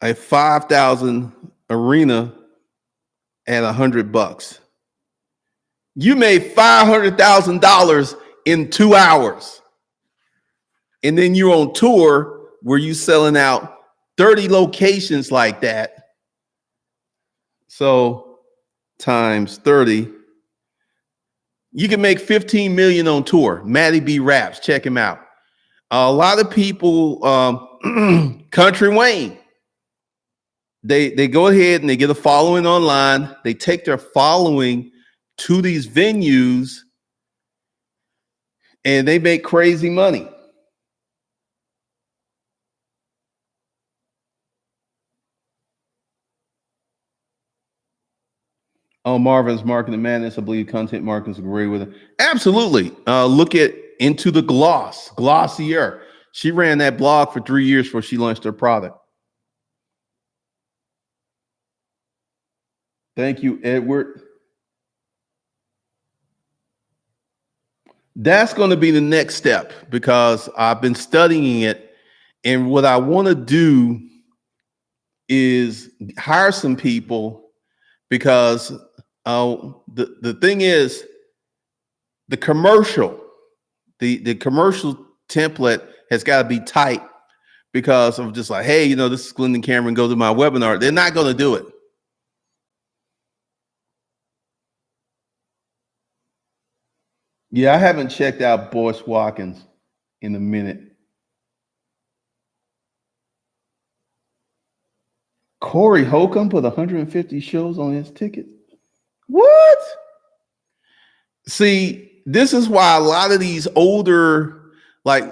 [SPEAKER 1] a 5,000 arena at $100. You made $500,000 in 2 hours. And then you're on tour where you selling out 30 locations like that. So times 30, you can make 15 million on tour. Matty B Raps, check him out. A lot of people, Country Wayne, they go ahead and they get a following online. They take their following to these venues and they make crazy money. Oh, Marvin's Marketing Madness. I believe content marketers agree with it. Absolutely. Look at Into the Glossier. She ran that blog for 3 years before she launched her product. Thank you, Edward. That's going to be the next step because I've been studying it. And what I want to do is hire some people because the thing is the commercial template has got to be tight because of just like, hey, this is Glendon Cameron, go to my webinar. They're not going to do it. Yeah, I haven't checked out Boyce Watkins in a minute. Corey Holcomb put 150 shows on his ticket. What? See, this is why a lot of these older,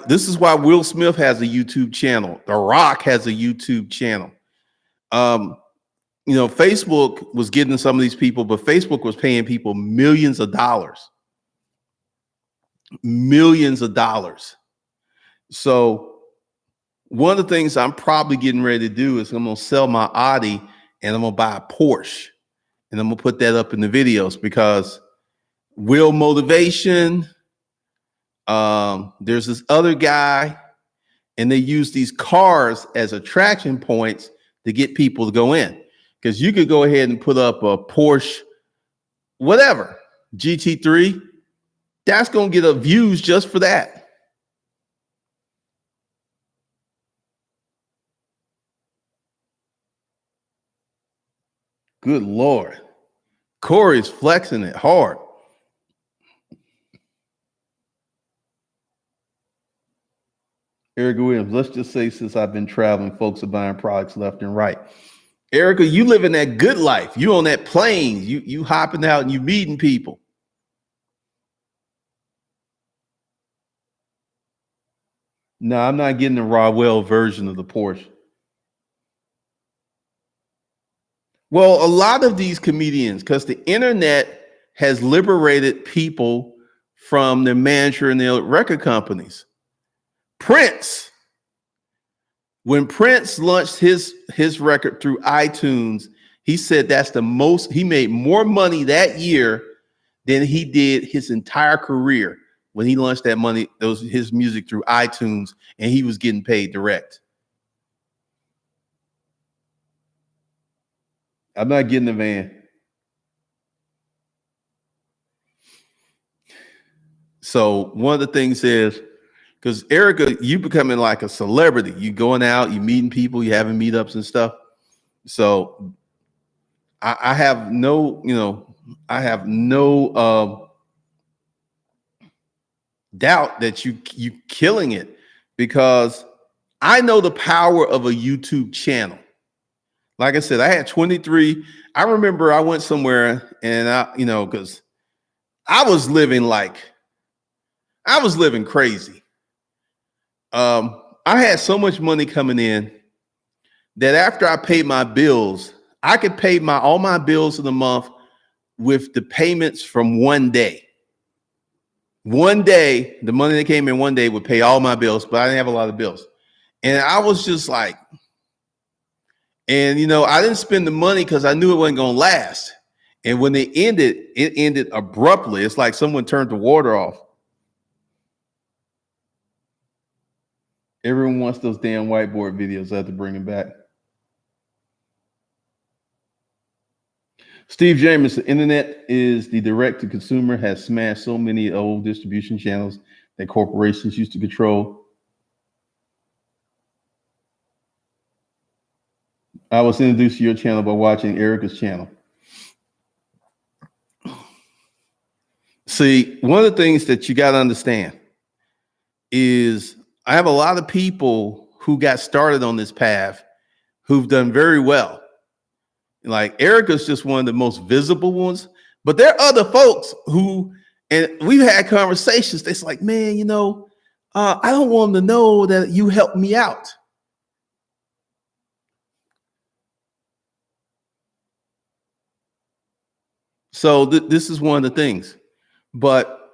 [SPEAKER 1] this is why Will Smith has a YouTube channel. The Rock has a YouTube channel. Facebook was getting some of these people, but Facebook was paying people millions of dollars. Millions of dollars. So one of the things I'm probably getting ready to do is I'm going to sell my Audi and I'm going to buy a Porsche and I'm going to put that up in the videos because Will Motivation, there's this other guy and they use these cars as attraction points to get people to go in because you could go ahead and put up a Porsche, whatever, GT3. That's going to get views just for that. Good Lord. Corey's flexing it hard. Erica Williams, let's just say since I've been traveling, folks are buying products left and right. Erica, you living that good life. You on that plane. You hopping out and you meeting people. No, I'm not getting the Rawell version of the Porsche. Well, a lot of these comedians, because the internet has liberated people from their manager and their record companies. Prince, when Prince launched his record through iTunes, he said that's the most, he made more money that year than he did his entire career when he launched that money, those his music through iTunes, and he was getting paid direct. I'm not getting the van. So one of the things is, because Erica, you becoming like a celebrity. You going out, you meeting people, you having meetups and stuff. So I have no, I have no doubt that you killing it, because I know the power of a YouTube channel. Like I said, I had 23. I remember I went somewhere and because I was living crazy. I had so much money coming in that after I paid my bills, I could pay all my bills in the month with the payments from one day. One day, the money that came in one day would pay all my bills, but I didn't have a lot of bills. And I was just like, and I didn't spend the money because I knew it wasn't going to last. And when it ended abruptly. It's like someone turned the water off. Everyone wants those damn whiteboard videos. I have to bring them back. Steve James, the internet is the direct to consumer, has smashed so many old distribution channels that corporations used to control. I was introduced to your channel by watching Erica's channel. See, one of the things that you got to understand is I have a lot of people who got started on this path who've done very well. Like Erica's just one of the most visible ones, but there are other folks who, and we've had conversations. It's like, man, I don't want them to know that you helped me out. So this is one of the things, but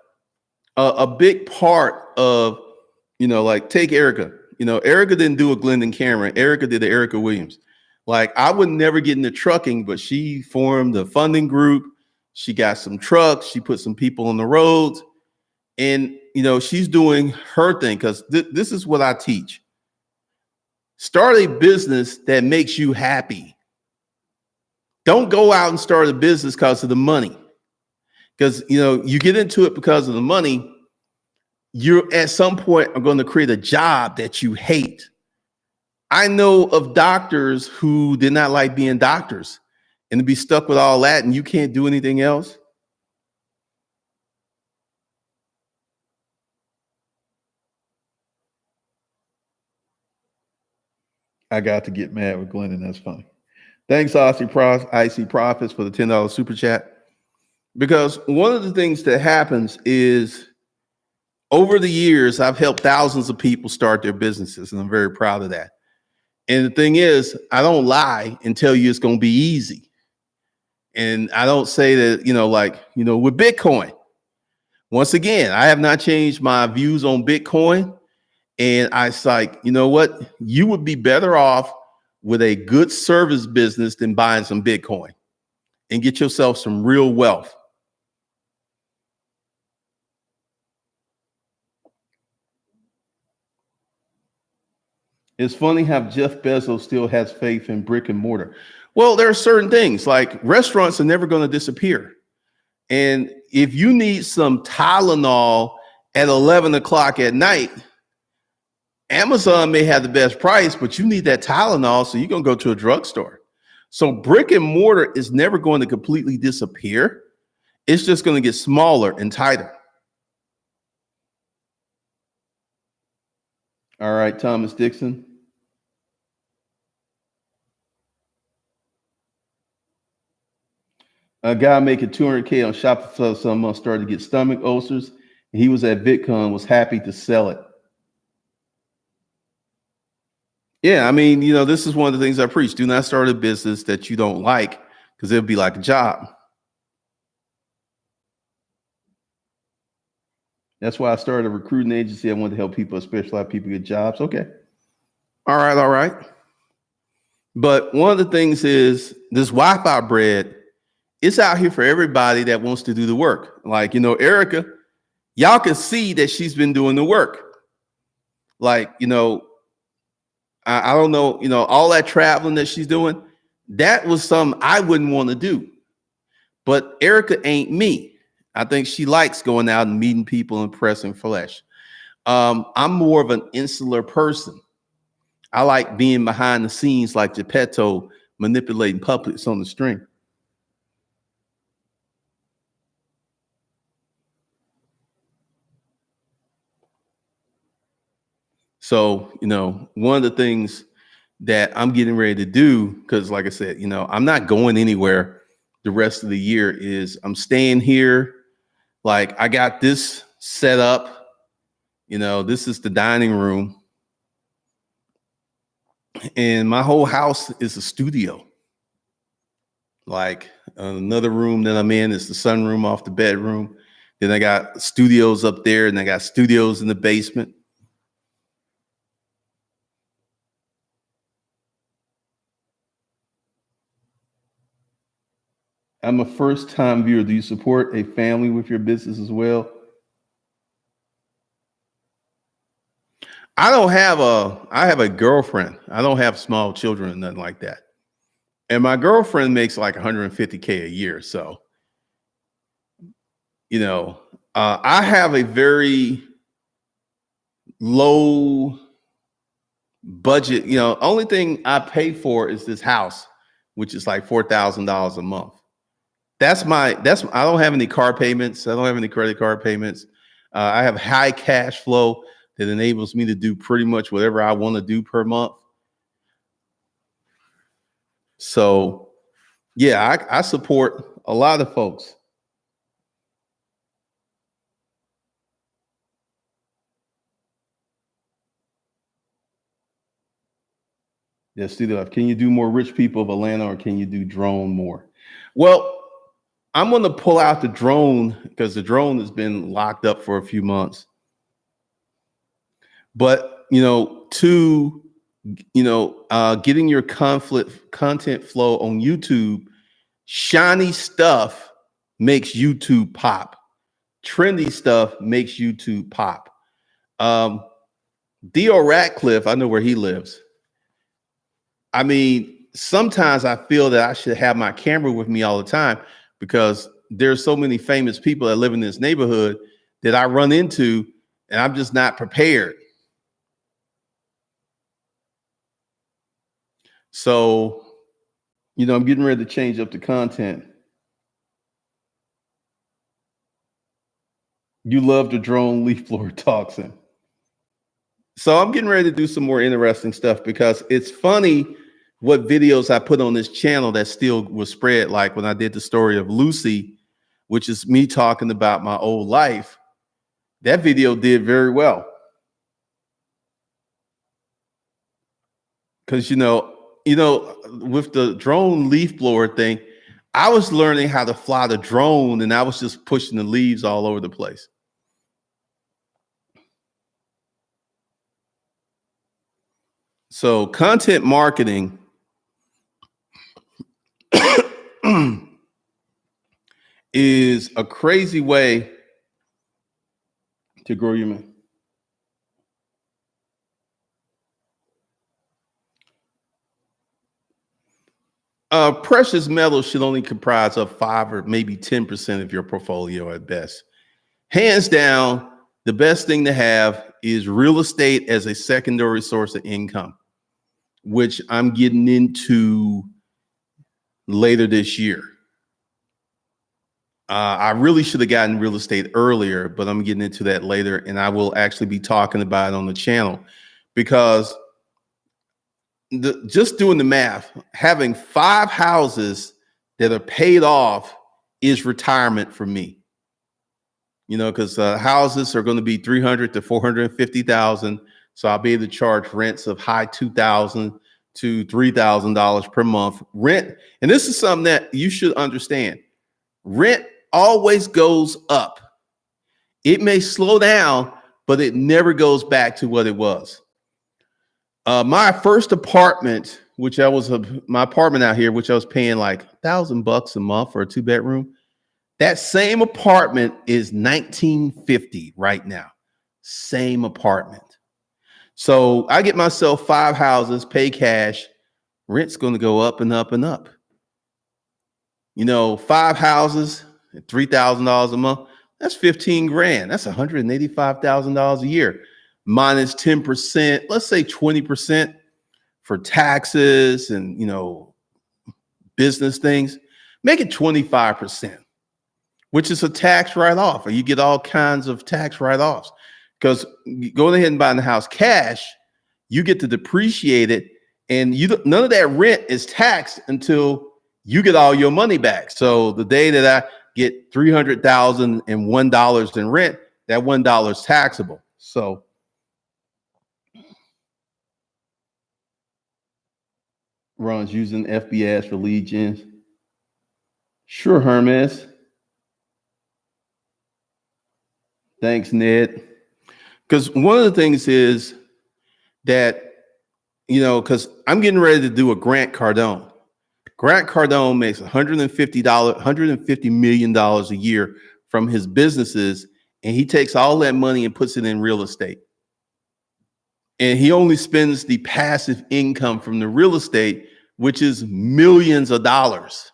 [SPEAKER 1] a big part of, like take Erica. Erica didn't do a Glendon Cameron. Erica did the Erica Williams. Like I would never get into trucking, but she formed a funding group. She got some trucks. She put some people on the roads, and she's doing her thing, because this is what I teach. Start a business that makes you happy. Don't go out and start a business because of the money, because you get into it because of the money. You're at some point are going to create a job that you hate. I know of doctors who did not like being doctors, and to be stuck with all that and you can't do anything else. I got to get mad with Glendon. That's funny. Thanks, IC Profits, for the $10 super chat. Because one of the things that happens is over the years, I've helped thousands of people start their businesses, and I'm very proud of that. And the thing is, I don't lie and tell you it's going to be easy. And I don't say that, with Bitcoin. Once again, I have not changed my views on Bitcoin. And I was like, you know what? You would be better off with a good service business than buying some Bitcoin, and get yourself some real wealth. It's funny how Jeff Bezos still has faith in brick and mortar. Well, there are certain things like restaurants are never going to disappear. And if you need some Tylenol at 11 o'clock at night, Amazon may have the best price, but you need that Tylenol, so you're going to go to a drugstore. So brick and mortar is never going to completely disappear. It's just going to get smaller and tighter. All right, Thomas Dixon. A guy making 200K on Shopify some month started to get stomach ulcers. And he was at VidCon, was happy to sell it. Yeah, I mean, this is one of the things I preach. Do not start a business that you don't like because it'll be like a job. That's why I started a recruiting agency. I wanted to help people, especially a lot of people, get jobs. Okay. All right. All right. But one of the things is this Wi-Fi bread, it's out here for everybody that wants to do the work. Like, Erica, y'all can see that she's been doing the work. Like, I don't know, all that traveling that she's doing, that was something I wouldn't want to do. But Erica ain't me. I think she likes going out and meeting people and pressing flesh. I'm more of an insular person. I like being behind the scenes like Geppetto manipulating puppets on the string. So, one of the things that I'm getting ready to do, because like I said, I'm not going anywhere the rest of the year, is I'm staying here. Like I got this set up, this is the dining room. And my whole house is a studio. Like another room that I'm in is the sunroom off the bedroom. Then I got studios up there and I got studios in the basement. I'm a first time viewer. Do you support a family with your business as well? I have a girlfriend. I don't have small children or nothing like that. And my girlfriend makes like 150K a year. So, I have a very low budget. Only thing I pay for is this house, which is like $4,000 a month. I don't have any car payments. I don't have any credit card payments. I have high cash flow that enables me to do pretty much whatever I want to do per month. So yeah, I support a lot of folks. Yes, studio. Can you do more rich people of Atlanta, or can you do drone more? Well, I'm going to pull out the drone because the drone has been locked up for a few months. But getting your content flow on YouTube, shiny stuff makes YouTube pop. Trendy stuff makes YouTube pop. Theo Ratcliffe, I know where he lives. I mean, sometimes I feel that I should have my camera with me all the time because there's so many famous people that live in this neighborhood that I run into and I'm just not prepared. So, I'm getting ready to change up the content. You love the drone leaf blower toxin. So I'm getting ready to do some more interesting stuff because it's funny what videos I put on this channel that still was spread. Like when I did the story of Lucy, which is me talking about my old life, that video did very well. Because, with the drone leaf blower thing, I was learning how to fly the drone and I was just pushing the leaves all over the place. So content marketing is a crazy way to grow your money. Precious metals should only comprise of 5 or maybe 10% of your portfolio at best. Hands down, the best thing to have is real estate as a secondary source of income, which I'm getting into later this year. I really should have gotten real estate earlier, but I'm getting into that later, and I will actually be talking about it on the channel because just doing the math, having 5 houses that are paid off is retirement for me. Because houses are going to be 300 to 450,000, so I'll be able to charge rents of high 2,000 to $3,000 per month rent. And this is something that you should understand. Rent always goes up. It may slow down, but it never goes back to what it was. My first apartment, which I was my apartment out here, which I was paying like $1,000 a month for a 2-bedroom. That same apartment is $1,950 right now. Same apartment. So I get myself 5 houses, pay cash. Rent's going to go up and up and up. 5 houses, $3,000 a month. That's 15 grand. That's $185,000 a year. Minus 10%, let's say 20% for taxes and business things. Make it 25%, which is a tax write-off, or you get all kinds of tax write-offs. Because going ahead and buying the house cash, you get to depreciate it, and none of that rent is taxed until you get all your money back. So the day that I get $300,001 in rent, that $1 is taxable. So Ron's using FBS for lead gens. Sure, Hermes. Thanks, Ned. Because one of the things is that, because I'm getting ready to do a Grant Cardone. Grant Cardone makes $150 million a year from his businesses, and he takes all that money and puts it in real estate. And he only spends the passive income from the real estate, which is millions of dollars.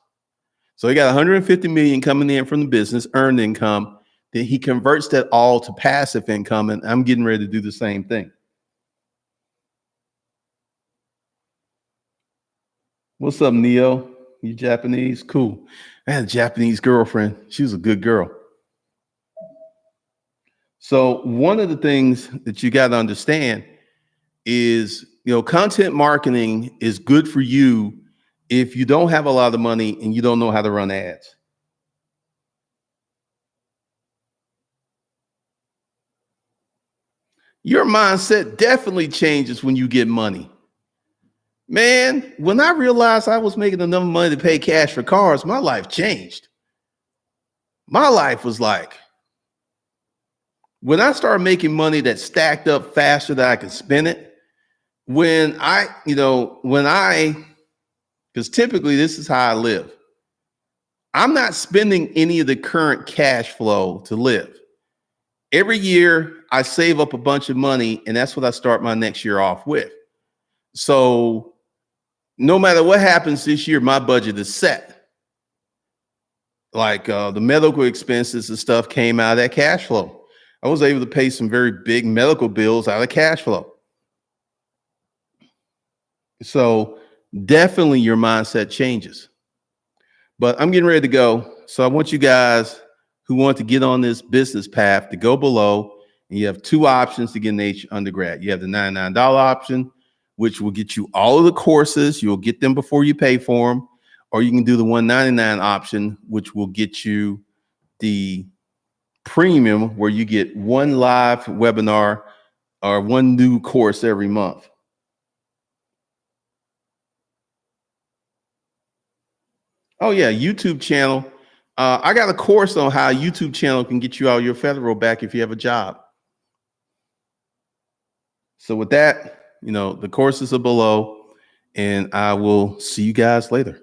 [SPEAKER 1] So he got 150 million coming in from the business, earned income. Then he converts that all to passive income, and I'm getting ready to do the same thing. What's up, Neo? You Japanese? Cool. I had a Japanese girlfriend. She was a good girl. So one of the things that you got to understand is, content marketing is good for you if you don't have a lot of money and you don't know how to run ads. Your mindset definitely changes when you get money. Man, when I realized I was making enough money to pay cash for cars, my life changed. My life was like, when I started making money that stacked up faster than I could spend it, because typically this is how I live. I'm not spending any of the current cash flow to live. Every year I save up a bunch of money, and that's what I start my next year off with. So no matter what happens this year, my budget is set. Like the medical expenses and stuff came out of that cash flow. I was able to pay some very big medical bills out of cash flow. So definitely your mindset changes. But I'm getting ready to go. So I want you guys who want to get on this business path to go below. And you have 2 options to get an H undergrad. You have the $99 option, which will get you all of the courses. You'll get them before you pay for them. Or you can do the $199 option, which will get you the premium, where you get 1 live webinar or 1 new course every month. Oh yeah, YouTube channel. I got a course on how a YouTube channel can get you all your federal back if you have a job. So with that, the courses are below, and I will see you guys later.